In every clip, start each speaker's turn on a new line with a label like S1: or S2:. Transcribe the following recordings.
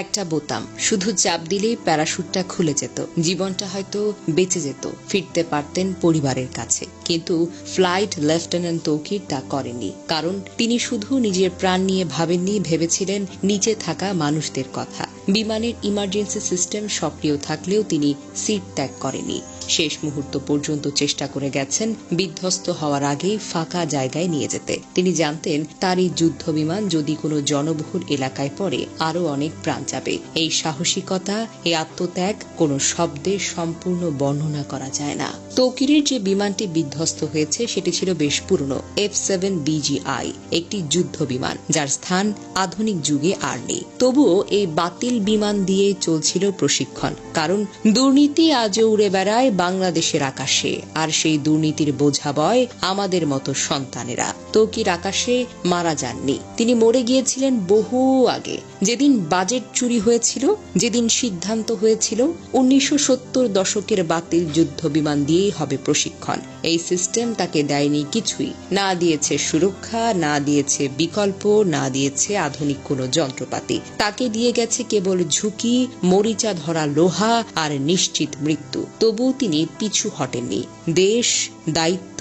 S1: একটা বোতাম, শুধু চাপ দিলেই প্যারাশুটটা খুলে যেত, জীবনটা হয়তো বেঁচে যেত, ফিরতে পারতেন পরিবারের কাছে। কিন্তু ফ্লাইট লেফটেন্যান্ট তৌকির তা করেননি, কারণ তিনি শুধু নিজের প্রাণ নিয়ে ভাবেননি, ভেবেছিলেন নিচে থাকা মানুষদের কথা। বিমানের ইমার্জেন্সি সিস্টেম সক্রিয় থাকলেও তিনি সিট ত্যাগ করেননি। শেষ মুহূর্ত পর্যন্ত চেষ্টা করে গেছেন বিধ্বস্ত হওয়ার আগেই ফাঁকা জায়গায় নিয়ে যেতে। তিনি জানতেন তার এই যুদ্ধ বিমান যদি কোনো জনবহুল এলাকায় পড়ে আরো অনেক প্রাণ যাবে। এই সাহসিকতা, এই আত্মত্যাগ কোনো শব্দে সম্পূর্ণ বর্ণনা করা যায় না। তৌকিরের যে বিমানটি বিধ্বস্ত হয়েছে সেটি ছিল বেশ পুরনো F-7BGI, একটি যুদ্ধ বিমান যার স্থান আধুনিক যুগে আর নেই। তবুও এই বাতিল বিমান দিয়ে চলছিল প্রশিক্ষণ, কারণ দুর্নীতি আজও উড়ে বেড়ায় বাংলাদেশের আকাশে, আর সেই দুর্নীতির বোঝা বয় আমাদের মতো সন্তানেরা। তৌকির আকাশে মারা যাননি, তিনি মরে গিয়েছিলেন বহু আগে। যেদিন বাজেট চুরি হয়েছিল, যেদিন সিদ্ধান্ত হয়েছিল 1970 দশকের বাতিল যুদ্ধ বিমান দিয়েই হবে প্রশিক্ষণ, এই সিস্টেম তাকে দেয়নি কিছুই। না দিয়েছে সুরক্ষা, না দিয়েছে বিকল্প, না দিয়েছে আধুনিক কোনো যন্ত্রপাতি। তাকে দিয়ে গেছে কেবল ঝুঁকি, মরিচা ধরা লোহা আর নিশ্চিত মৃত্যু। তবু তিনি পিছু হটেননি। দেশ, দায়িত্ব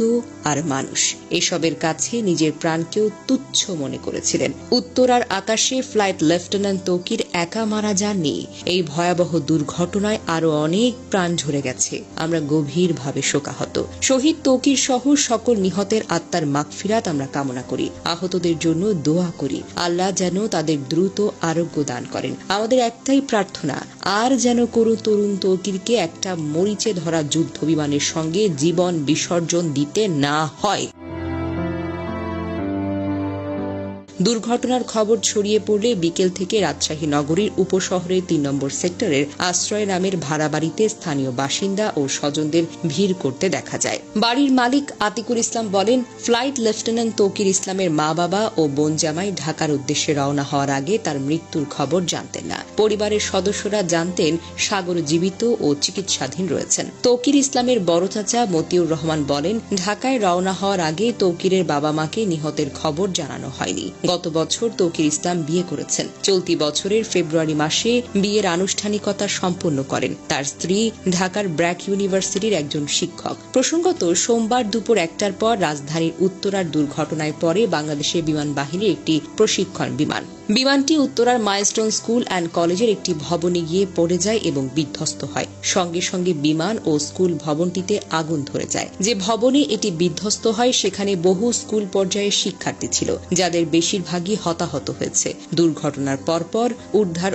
S1: আর মানুষ, এসবের কাছে নিজের প্রাণকেও তুচ্ছ মনে করেছিলেন। উত্তরার আকাশে ফ্লাইট লেফটেন্যান্ট তৌকির একা মারা যাননি। এই ভয়াবহ দুর্ঘটনায় আরো অনেক প্রাণ ঝরে গেছে। আমরা গভীরভাবে শোকাহত। শহীদ তৌকির সহ সকল নিহতের আত্মার মাগফিরাত আমরা কামনা করি। আহতদের জন্য দোয়া করি, আল্লাহ যেন তাদের দ্রুত আরোগ্য দান করেন। আমাদের একটাই প্রার্থনা, আর যেন কোনো তরুণ তৌকিরকে একটা মরিচে ধরা যুদ্ধ বিমানের সঙ্গে জীবন বিসর্জন দিতে না হয়। দুর্ঘটনার খবর ছড়িয়ে পড়লে বিকেল থেকে রাজশাহী নগরীর উপশহরের 3 নম্বর সেক্টরের আশ্রয় নামের ভাড়া বাড়িতে স্থানীয় বাসিন্দা ও স্বজনদের ভিড় করতে দেখা যায়। বাড়ির মালিক আতিকুল ইসলাম বলেন, ফ্লাইট লেফটেন্যান্ট তৌকির ইসলামের মা বাবা ও বোন জামাই ঢাকার উদ্দেশ্যে রওনা হওয়ার আগে তার মৃত্যুর খবর জানতেন না। পরিবারের সদস্যরা জানতেন সাগর জীবিত ও চিকিৎসাধীন রয়েছেন। তৌকির ইসলামের বড় চাচা মতিউর রহমান বলেন, ঢাকায় রওনা হওয়ার আগে তৌকিরের বাবা মাকে নিহতের খবর জানানো হয়নি। গত বছর তৌকির ইসলাম বিয়ে করেছেন। চলতি বছরের ফেব্রুয়ারি মাসে বিয়ের আনুষ্ঠানিকতা সম্পন্ন করেন। তার স্ত্রী ঢাকার ব্র্যাক ইউনিভার্সিটির একজন শিক্ষক। প্রসঙ্গত, সোমবার দুপুর 1টার পর রাজধানীর উত্তরার দুর্ঘটনায় পরে বাংলাদেশের বিমান বাহিনীর একটি প্রশিক্ষণ বিমান। বিমানটি উত্তরার মাইলস্টোন স্কুল অ্যান্ড কলেজের একটি ভবনে গিয়ে পড়ে যায় এবং বিধ্বস্ত হয়। সঙ্গে সঙ্গে বিমান ও স্কুল ভবনটিতে আগুন ধরে যায়। যে ভবনে এটি বিধ্বস্ত হয় সেখানে বহু স্কুল পর্যায়ের শিক্ষার্থী ছিল, যাদের বেশিরভাগই হতাহত হয়েছে। দুর্ঘটনার পরপর উদ্ধার